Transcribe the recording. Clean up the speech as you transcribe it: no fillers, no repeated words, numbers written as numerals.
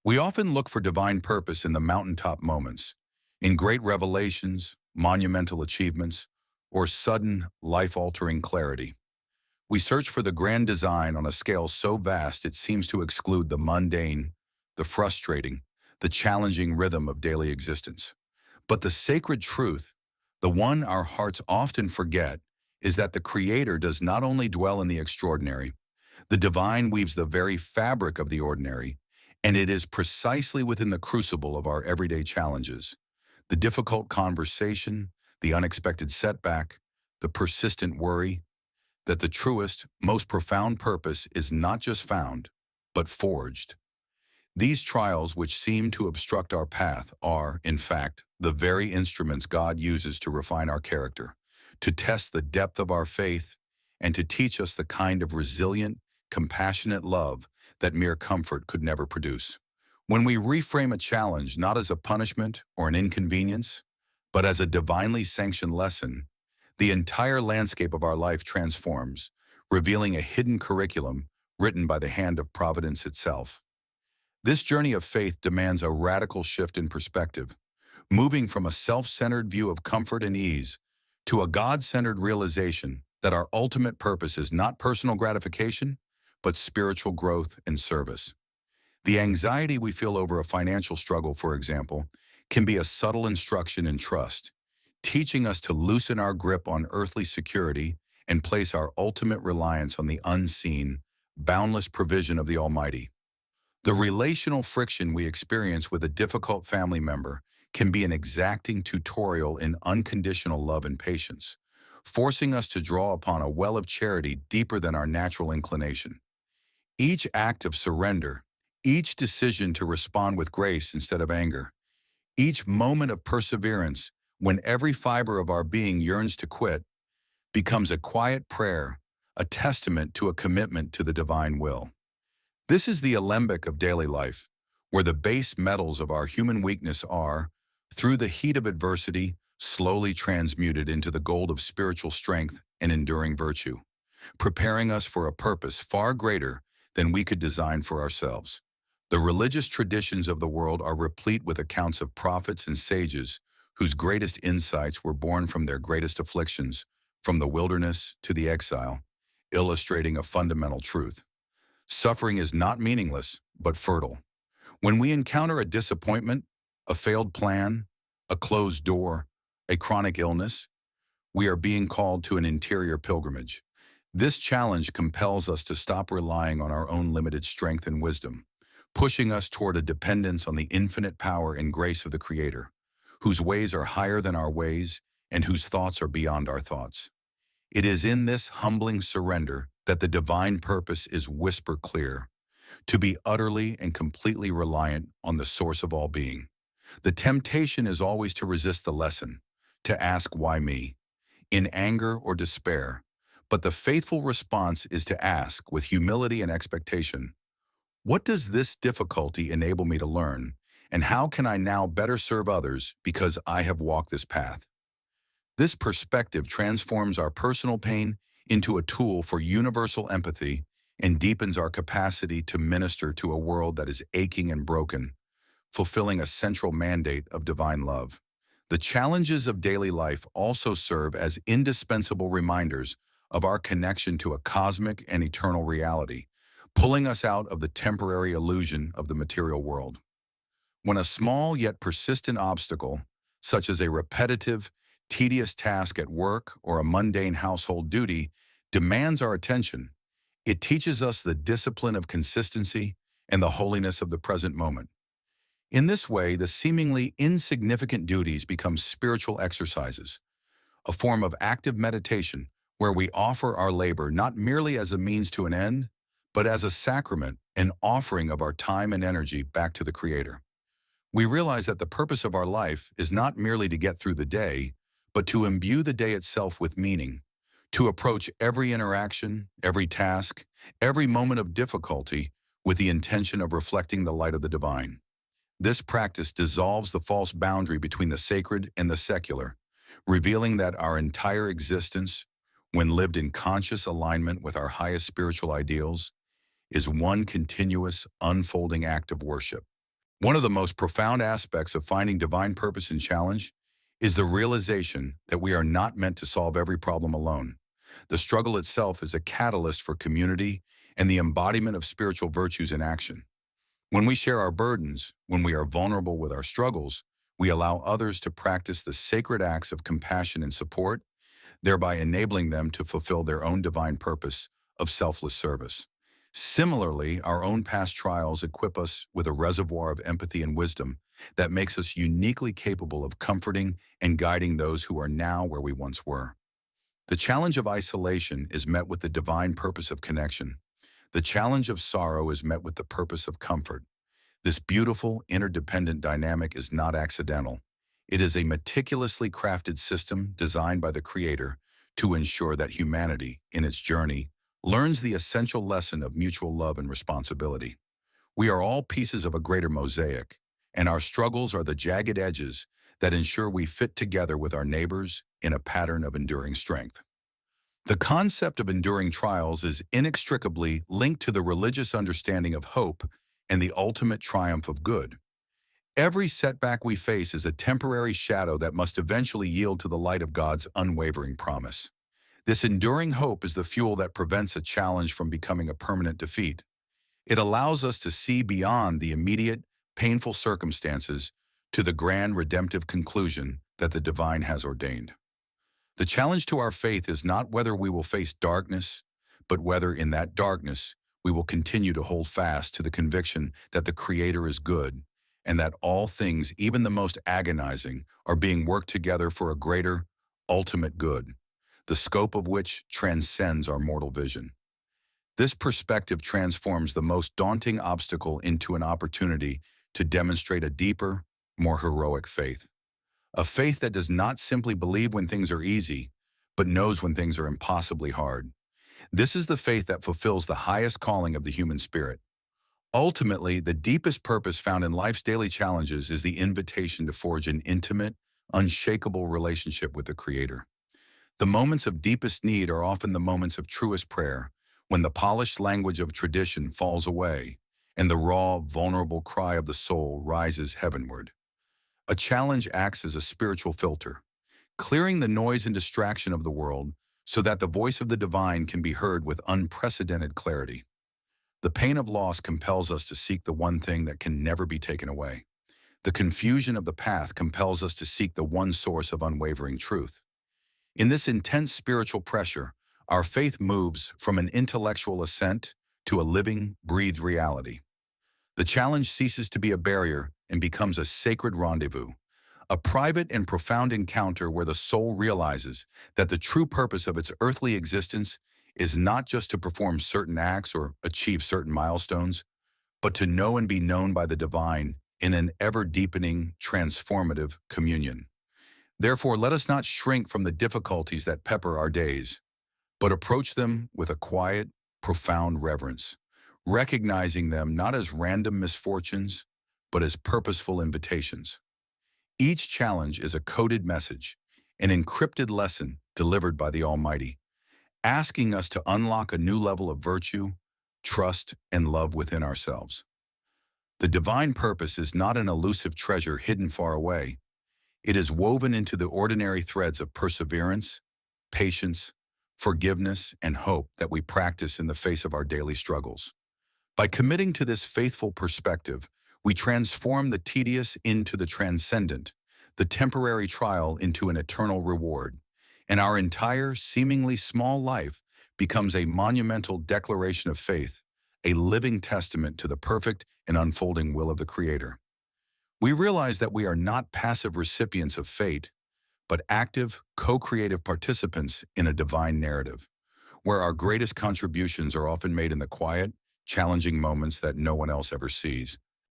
We often look for divine purpose in the mountaintop moments, in great revelations, monumental achievements, or sudden, life-altering clarity. We search for the grand design on a scale so vast it seems to exclude the mundane, the frustrating, the challenging rhythm of daily existence. But the sacred truth, the one our hearts often forget, is that the Creator does not only dwell in the extraordinary, the divine weaves the very fabric of the ordinary, and it is precisely within the crucible of our everyday challenges, the difficult conversation, the unexpected setback, the persistent worry, that the truest, most profound purpose is not just found, but forged. These trials which seem to obstruct our path are, in fact, the very instruments God uses to refine our character, to test the depth of our faith, and to teach us the kind of resilient, compassionate love that mere comfort could never produce. When we reframe a challenge not as a punishment or an inconvenience, but as a divinely sanctioned lesson, the entire landscape of our life transforms, revealing a hidden curriculum written by the hand of Providence itself. This journey of faith demands a radical shift in perspective, moving from a self-centered view of comfort and ease to a God-centered realization that our ultimate purpose is not personal gratification, but spiritual growth and service. The anxiety we feel over a financial struggle, for example, can be a subtle instruction in trust, teaching us to loosen our grip on earthly security and place our ultimate reliance on the unseen, boundless provision of the Almighty. The relational friction we experience with a difficult family member can be an exacting tutorial in unconditional love and patience, forcing us to draw upon a well of charity deeper than our natural inclination. Each act of surrender, each decision to respond with grace instead of anger, each moment of perseverance when every fiber of our being yearns to quit, becomes a quiet prayer, a testament to a commitment to the divine will. This is the alembic of daily life, where the base metals of our human weakness are, through the heat of adversity, slowly transmuted into the gold of spiritual strength and enduring virtue, preparing us for a purpose far greater than we could design for ourselves. The religious traditions of the world are replete with accounts of prophets and sages whose greatest insights were born from their greatest afflictions, from the wilderness to the exile, illustrating a fundamental truth. Suffering is not meaningless, but fertile. When we encounter a disappointment, a failed plan, a closed door, a chronic illness, we are being called to an interior pilgrimage. This challenge compels us to stop relying on our own limited strength and wisdom, pushing us toward a dependence on the infinite power and grace of the Creator, whose ways are higher than our ways and whose thoughts are beyond our thoughts. It is in this humbling surrender that the divine purpose is whisper clear, to be utterly and completely reliant on the source of all being. The temptation is always to resist the lesson, to ask why me, in anger or despair, but the faithful response is to ask with humility and expectation, what does this difficulty enable me to learn, and how can I now better serve others because I have walked this path? This perspective transforms our personal pain into a tool for universal empathy and deepens our capacity to minister to a world that is aching and broken, fulfilling a central mandate of divine love. The challenges of daily life also serve as indispensable reminders of our connection to a cosmic and eternal reality, pulling us out of the temporary illusion of the material world. When a small yet persistent obstacle, such as a repetitive, tedious task at work or a mundane household duty, demands our attention, it teaches us the discipline of consistency and the holiness of the present moment. In this way, the seemingly insignificant duties become spiritual exercises, a form of active meditation where we offer our labor not merely as a means to an end, but as a sacrament, an offering of our time and energy back to the Creator. We realize that the purpose of our life is not merely to get through the day, but to imbue the day itself with meaning, to approach every interaction, every task, every moment of difficulty with the intention of reflecting the light of the divine. This practice dissolves the false boundary between the sacred and the secular, revealing that our entire existence, when lived in conscious alignment with our highest spiritual ideals, is one continuous, unfolding act of worship. One of the most profound aspects of finding divine purpose and challenge is the realization that we are not meant to solve every problem alone. The struggle itself is a catalyst for community and the embodiment of spiritual virtues in action. When we share our burdens, when we are vulnerable with our struggles, we allow others to practice the sacred acts of compassion and support, thereby enabling them to fulfill their own divine purpose of selfless service. Similarly, our own past trials equip us with a reservoir of empathy and wisdom that makes us uniquely capable of comforting and guiding those who are now where we once were. The challenge of isolation is met with the divine purpose of connection. The challenge of sorrow is met with the purpose of comfort. This beautiful, interdependent dynamic is not accidental. It is a meticulously crafted system designed by the Creator to ensure that humanity, in its journey, learns the essential lesson of mutual love and responsibility. We are all pieces of a greater mosaic, and our struggles are the jagged edges that ensure we fit together with our neighbors in a pattern of enduring strength. The concept of enduring trials is inextricably linked to the religious understanding of hope and the ultimate triumph of good. Every setback we face is a temporary shadow that must eventually yield to the light of God's unwavering promise. This enduring hope is the fuel that prevents a challenge from becoming a permanent defeat. It allows us to see beyond the immediate, painful circumstances to the grand redemptive conclusion that the divine has ordained. The challenge to our faith is not whether we will face darkness, but whether in that darkness we will continue to hold fast to the conviction that the Creator is good and that all things, even the most agonizing, are being worked together for a greater, ultimate good, the scope of which transcends our mortal vision. This perspective transforms the most daunting obstacle into an opportunity to demonstrate a deeper, more heroic faith. A faith that does not simply believe when things are easy, but knows when things are impossibly hard. This is the faith that fulfills the highest calling of the human spirit. Ultimately, the deepest purpose found in life's daily challenges is the invitation to forge an intimate, unshakable relationship with the Creator. The moments of deepest need are often the moments of truest prayer, when the polished language of tradition falls away and the raw, vulnerable cry of the soul rises heavenward. A challenge acts as a spiritual filter, clearing the noise and distraction of the world so that the voice of the divine can be heard with unprecedented clarity. The pain of loss compels us to seek the one thing that can never be taken away. The confusion of the path compels us to seek the one source of unwavering truth. In this intense spiritual pressure, our faith moves from an intellectual assent to a living, breathed reality. The challenge ceases to be a barrier and becomes a sacred rendezvous, a private and profound encounter where the soul realizes that the true purpose of its earthly existence is not just to perform certain acts or achieve certain milestones, but to know and be known by the divine in an ever-deepening, transformative communion. Therefore, let us not shrink from the difficulties that pepper our days, but approach them with a quiet, profound reverence, recognizing them not as random misfortunes, but as purposeful invitations. Each challenge is a coded message, an encrypted lesson delivered by the Almighty, asking us to unlock a new level of virtue, trust, and love within ourselves. The divine purpose is not an elusive treasure hidden far away. It is woven into the ordinary threads of perseverance, patience, forgiveness, and hope that we practice in the face of our daily struggles. By committing to this faithful perspective, we transform the tedious into the transcendent, the temporary trial into an eternal reward, and our entire, seemingly small life becomes a monumental declaration of faith, a living testament to the perfect and unfolding will of the Creator. We realize that we are not passive recipients of fate, but active, co-creative participants in a divine narrative, where our greatest contributions are often made in the quiet, challenging moments that no one else ever sees.